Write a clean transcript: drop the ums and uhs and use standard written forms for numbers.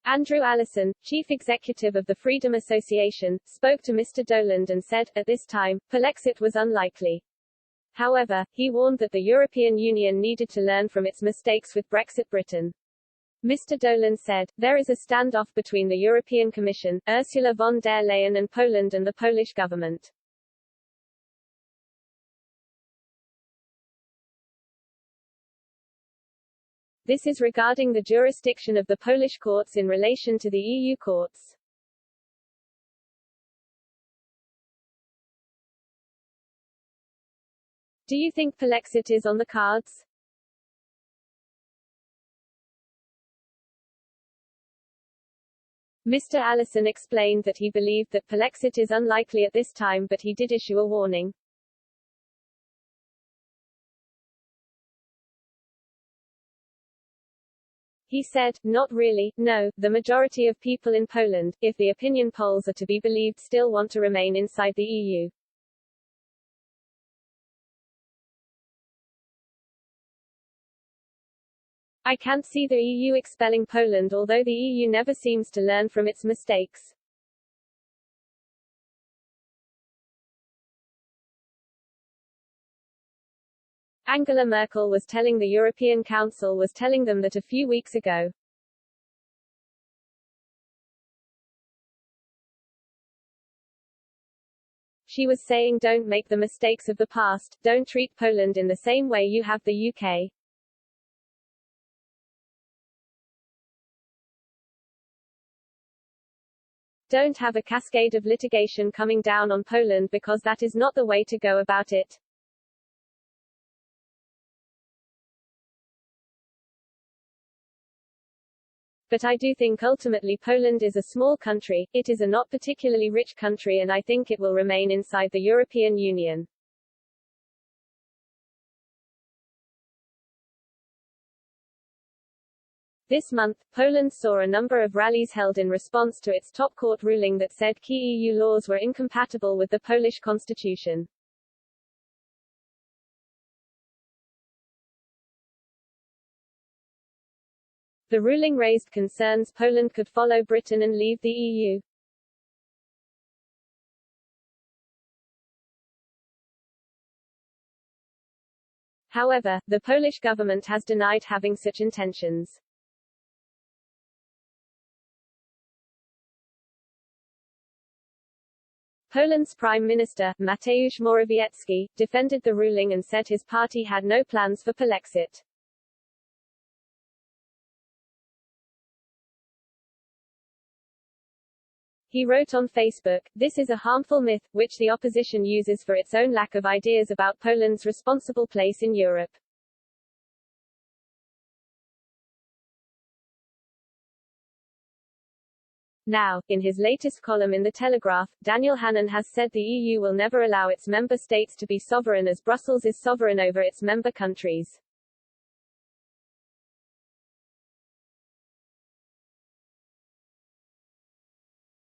Andrew Allison, chief executive of the Freedom Association, spoke to Mr. Doland and said, at this time, Polexit was unlikely. However, he warned that the European Union needed to learn from its mistakes with Brexit Britain. Mr. Doland said, there is a standoff between the European Commission, Ursula von der Leyen and Poland and the Polish government. This is regarding the jurisdiction of the Polish courts in relation to the EU courts. Do you think Polexit is on the cards? Mr. Allison explained that he believed that Polexit is unlikely at this time, but he did issue a warning. He said, not really, no, the majority of people in Poland, if the opinion polls are to be believed, still want to remain inside the EU. I can't see the EU expelling Poland, although the EU never seems to learn from its mistakes. Angela Merkel was telling the European Council was telling them that a few weeks ago. She was saying, don't make the mistakes of the past, don't treat Poland in the same way you have the UK. Don't have a cascade of litigation coming down on Poland, because that is not the way to go about it. But I do think ultimately Poland is a small country, it is a not particularly rich country, and I think it will remain inside the European Union. This month, Poland saw a number of rallies held in response to its top court ruling that said key EU laws were incompatible with the Polish constitution. The ruling raised concerns Poland could follow Britain and leave the EU. However, the Polish government has denied having such intentions. Poland's Prime Minister, Mateusz Morawiecki, defended the ruling and said his party had no plans for Polexit. He wrote on Facebook, "This is a harmful myth, which the opposition uses for its own lack of ideas about Poland's responsible place in Europe." Now, in his latest column in The Telegraph, Daniel Hannan has said the EU will never allow its member states to be sovereign as Brussels is sovereign over its member countries.